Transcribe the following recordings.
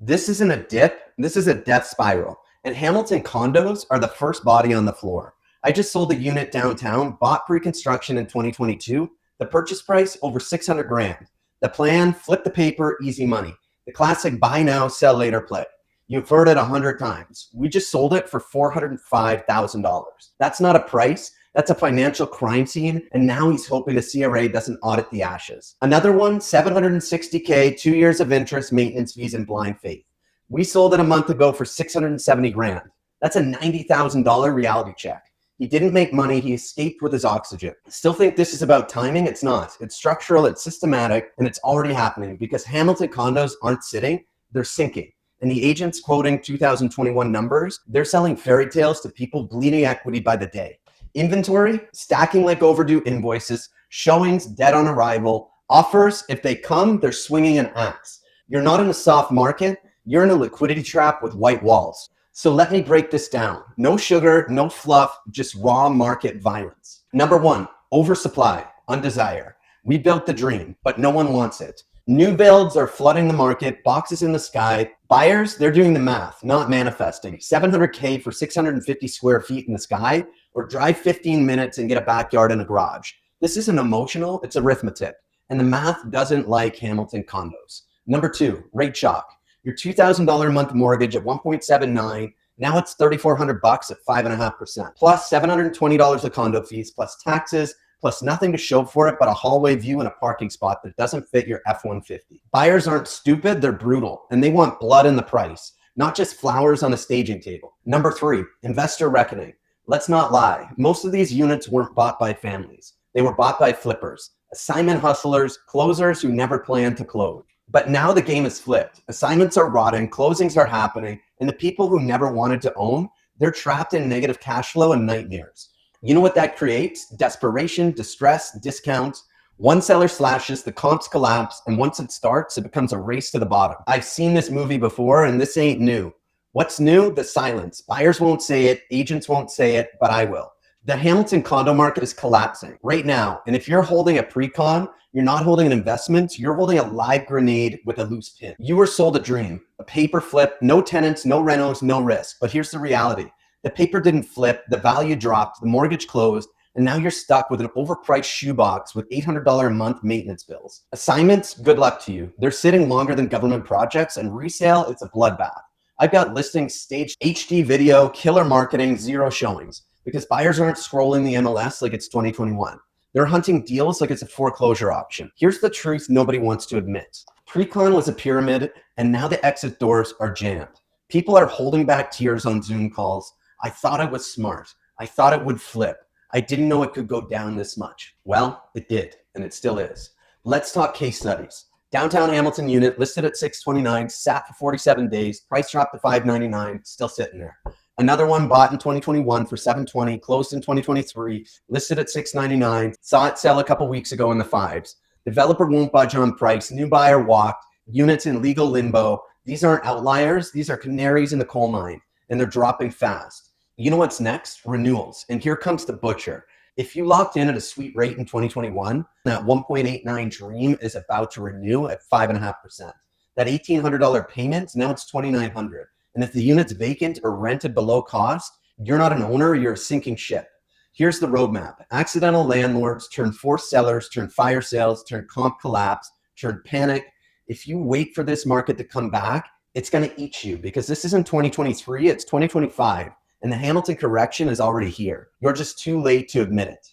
This isn't a dip, this is a death spiral. And Hamilton condos are the first body on the floor. I just sold a unit downtown, bought pre-construction in 2022. The purchase price over 600 grand. The plan, flip the paper, easy money. The classic buy now, sell later play. You've heard it 100 times. We just sold it for $405,000. That's not a price. That's a financial crime scene, and now he's hoping the CRA doesn't audit the ashes. Another one, $760K, 2 years of interest, maintenance fees, and blind faith. We sold it a month ago for 670 grand. That's a $90,000 reality check. He didn't make money, he escaped with his oxygen. Still think this is about timing? It's not. It's structural, it's systematic, and it's already happening because Hamilton condos aren't sitting, they're sinking. And the agents quoting 2021 numbers, they're selling fairy tales to people bleeding equity by the day. Inventory, stacking like overdue invoices, showings dead on arrival, offers, if they come, they're swinging an axe. You're not in a soft market, you're in a liquidity trap with white walls. So let me break this down. No sugar, no fluff, just raw market violence. Number one, oversupply, undesire. We built the dream, but no one wants it. New builds are flooding the market, boxes in the sky. Buyers, they're doing the math, not manifesting. 700K for 650 square feet in the sky, or drive 15 minutes and get a backyard and a garage. This isn't emotional, it's arithmetic. And the math doesn't like Hamilton condos. Number two, rate shock. Your $2,000 a month mortgage at 1.79, now it's $3,400 at 5.5%, plus $720 of condo fees, plus taxes, plus nothing to show for it but a hallway view and a parking spot that doesn't fit your F-150. Buyers aren't stupid, they're brutal, and they want blood in the price, not just flowers on a staging table. Number three, investor reckoning. Let's not lie, most of these units weren't bought by families. They were bought by flippers, assignment hustlers, closers who never planned to close. But now the game is flipped. Assignments are rotting, closings are happening, and the people who never wanted to own, they're trapped in negative cash flow and nightmares. You know what that creates? Desperation, distress, discounts. One seller slashes, the comps collapse, and once it starts, it becomes a race to the bottom. I've seen this movie before, and this ain't new. What's new? The silence. Buyers won't say it, agents won't say it, but I will. The Hamilton condo market is collapsing right now, and if you're holding a pre-con, you're not holding an investment, you're holding a live grenade with a loose pin. You were sold a dream, a paper flip, no tenants, no renos, no risk. But here's the reality. The paper didn't flip, the value dropped, the mortgage closed, and now you're stuck with an overpriced shoebox with $800 a month maintenance bills. Assignments, good luck to you. They're sitting longer than government projects, and resale, it's a bloodbath. I've got listings staged HD video, killer marketing, zero showings, because buyers aren't scrolling the MLS like it's 2021. They're hunting deals like it's a foreclosure auction. Here's the truth nobody wants to admit. Pre-con was a pyramid, and now the exit doors are jammed. People are holding back tears on Zoom calls. I thought I was smart. I thought it would flip. I didn't know it could go down this much. Well, it did, and it still is. Let's talk case studies. Downtown Hamilton unit listed at 629, sat for 47 days, price dropped to 599, still sitting there. Another one bought in 2021 for 720, closed in 2023, listed at 699, saw it sell a couple weeks ago in the fives. Developer won't budge on price, new buyer walked, units in legal limbo. These aren't outliers, these are canaries in the coal mine, and they're dropping fast. You know what's next? Renewals. And here comes the butcher. If you locked in at a sweet rate in 2021, that 1.89 dream is about to renew at 5.5%. That $1,800 payment, now it's $2,900. And if the unit's vacant or rented below cost, you're not an owner, you're a sinking ship. Here's the roadmap. Accidental landlords turn forced sellers, turn fire sales, turn comp collapse, turn panic. If you wait for this market to come back, it's going to eat you because this isn't 2023, it's 2025. And the Hamilton correction is already here. You're just too late to admit it.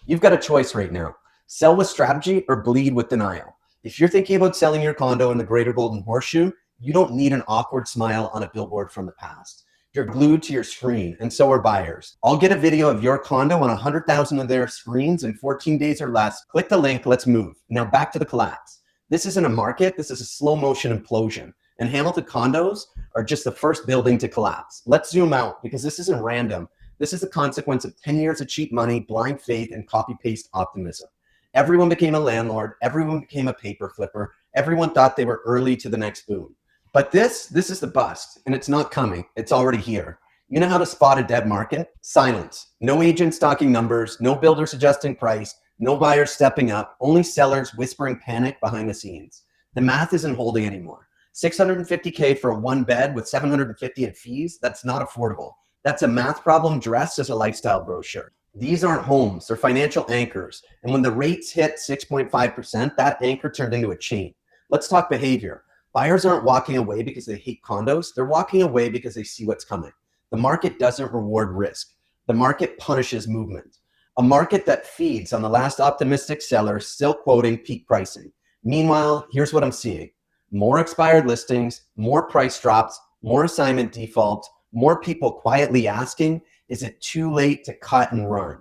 You've got a choice right now. Sell with strategy or bleed with denial. If you're thinking about selling your condo in the Greater Golden Horseshoe, you don't need an awkward smile on a billboard from the past. You're glued to your screen, and so are buyers. I'll get a video of your condo on 100,000 of their screens in 14 days or less. Click the link, let's move. Now back to the collapse. This isn't a market, this is a slow motion implosion. And Hamilton condos are just the first building to collapse. Let's zoom out because this isn't random. This is the consequence of 10 years of cheap money, blind faith, and copy-paste optimism. Everyone became a landlord. Everyone became a paper flipper. Everyone thought they were early to the next boom. But this is the bust, and it's not coming. It's already here. You know how to spot a dead market? Silence. No agents talking numbers, no builders adjusting price, no buyers stepping up, only sellers whispering panic behind the scenes. The math isn't holding anymore. $650K for a one bed with $750 in fees, that's not affordable. That's a math problem dressed as a lifestyle brochure. These aren't homes, they're financial anchors. And when the rates hit 6.5%, that anchor turned into a chain. Let's talk behavior. Buyers aren't walking away because they hate condos. They're walking away because they see what's coming. The market doesn't reward risk. The market punishes movement. A market that feeds on the last optimistic seller still quoting peak pricing. Meanwhile, here's what I'm seeing. More expired listings, more price drops, more assignment defaults, more people quietly asking, is it too late to cut and run?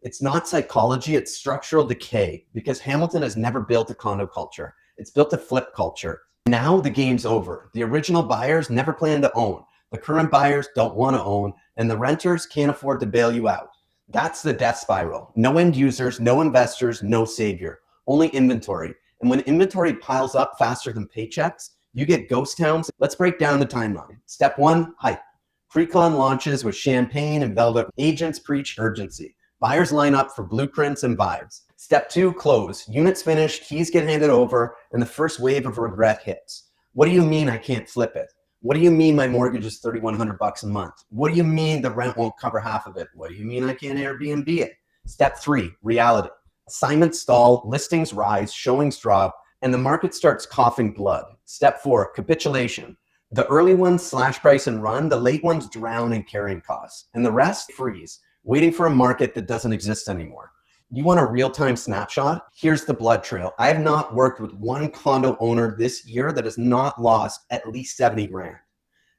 It's not psychology, it's structural decay, because Hamilton has never built a condo culture. It's built a flip culture. Now the game's over. The original buyers never planned to own. The current buyers don't want to own, and the renters can't afford to bail you out. That's the death spiral. No end users, no investors, no savior, only inventory. And when inventory piles up faster than paychecks, you get ghost towns. Let's break down the timeline. Step 1, hype. Pre-con launches with champagne and velvet. Agents preach urgency. Buyers line up for blueprints and vibes. Step 2, close. Units finished, keys get handed over, and the first wave of regret hits. What do you mean I can't flip it? What do you mean my mortgage is $3,100 a month? What do you mean the rent won't cover half of it? What do you mean I can't Airbnb it? Step 3, reality. Assignments stall, listings rise, showings drop, and the market starts coughing blood. Step 4, capitulation. The early ones slash price and run, the late ones drown in carrying costs, and the rest freeze, waiting for a market that doesn't exist anymore. You want a real-time snapshot? Here's the blood trail. I have not worked with one condo owner this year that has not lost at least 70 grand.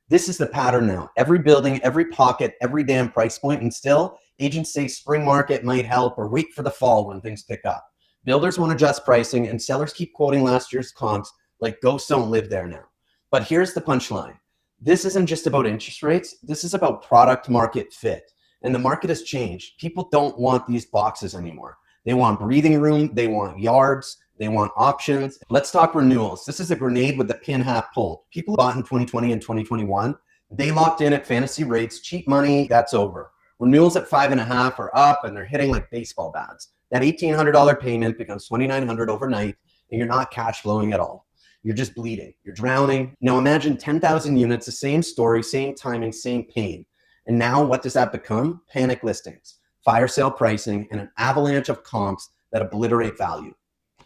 This is the pattern now. Every building, every pocket, every damn price point, and still, agents say spring market might help or wait for the fall when things pick up. Builders want to adjust pricing, and sellers keep quoting last year's comps like ghosts don't live there now. But here's the punchline. This isn't just about interest rates. This is about product market fit. And the market has changed. People don't want these boxes anymore. They want breathing room. They want yards. They want options. Let's talk renewals. This is a grenade with the pin half pulled. People bought in 2020 and 2021. They locked in at fantasy rates, cheap money, that's over. Renewals at 5.5 are up and they're hitting like baseball bats. That $1,800 payment becomes $2,900 overnight and you're not cash flowing at all. You're just bleeding. You're drowning. Now imagine 10,000 units, the same story, same timing, same pain. And now what does that become? Panic listings, fire sale pricing, and an avalanche of comps that obliterate value.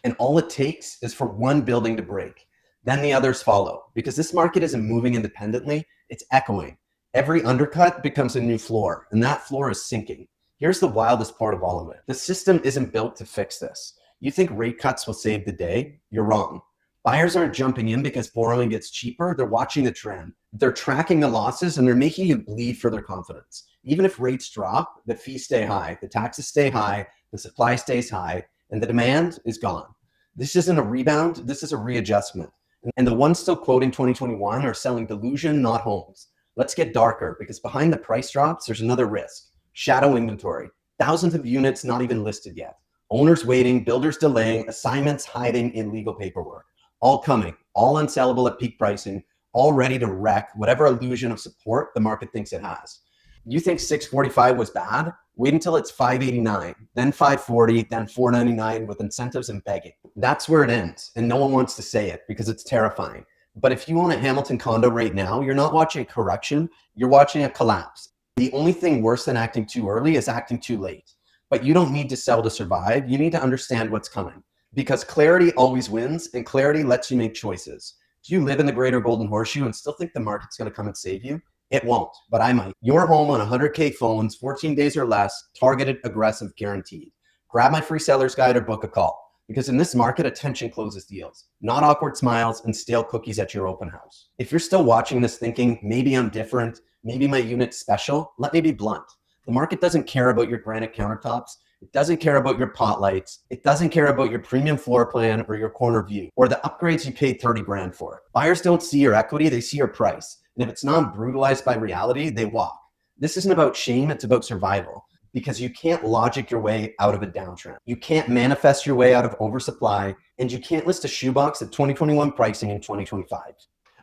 And all it takes is for one building to break. Then the others follow. Because this market isn't moving independently, it's echoing. Every undercut becomes a new floor, and that floor is sinking. Here's the wildest part of all of it. The system isn't built to fix this. You think rate cuts will save the day? You're wrong. Buyers aren't jumping in because borrowing gets cheaper. They're watching the trend. They're tracking the losses and they're making you bleed for their confidence. Even if rates drop, the fees stay high, the taxes stay high, the supply stays high, and the demand is gone. This isn't a rebound, this is a readjustment. And the ones still quoting 2021 are selling delusion, not homes. Let's get darker because behind the price drops, there's another risk. Shadow inventory, thousands of units not even listed yet. Owners waiting, builders delaying, assignments hiding in legal paperwork. All coming, all unsellable at peak pricing, all ready to wreck whatever illusion of support the market thinks it has. You think 645 was bad? Wait until it's 589, then 540, then 499 with incentives and begging. That's where it ends, and no one wants to say it because it's terrifying. But if you own a Hamilton condo right now, you're not watching a correction, you're watching a collapse. The only thing worse than acting too early is acting too late. But you don't need to sell to survive, you need to understand what's coming. Because clarity always wins, and clarity lets you make choices. Do you live in the greater golden horseshoe and still think the market's going to come and save you? It won't, but I might. Your home on 100K phones, 14 days or less, targeted, aggressive, guaranteed. Grab my free seller's guide or book a call. Because in this market, attention closes deals, not awkward smiles and stale cookies at your open house. If you're still watching this thinking, maybe I'm different, maybe my unit's special, let me be blunt. The market doesn't care about your granite countertops. It doesn't care about your pot lights. It doesn't care about your premium floor plan or your corner view or the upgrades you paid 30 grand for. Buyers don't see your equity, they see your price. And if it's not brutalized by reality, they walk. This isn't about shame, it's about survival. Because you can't logic your way out of a downtrend. You can't manifest your way out of oversupply, and you can't list a shoebox at 2021 pricing in 2025.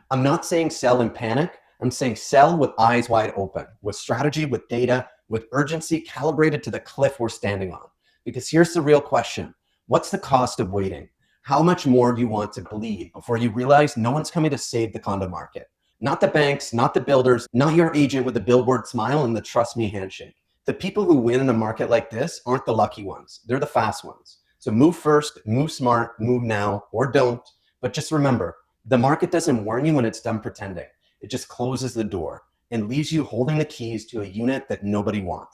I'm not saying sell in panic. I'm saying sell with eyes wide open, with strategy, with data, with urgency calibrated to the cliff we're standing on. Because here's the real question. What's the cost of waiting? How much more do you want to bleed before you realize no one's coming to save the condo market? Not the banks, not the builders, not your agent with the billboard smile and the trust me handshake. The people who win in a market like this aren't the lucky ones. They're the fast ones. So move first, move smart, move now, or don't. But just remember, the market doesn't warn you when it's done pretending. It just closes the door and leaves you holding the keys to a unit that nobody wants.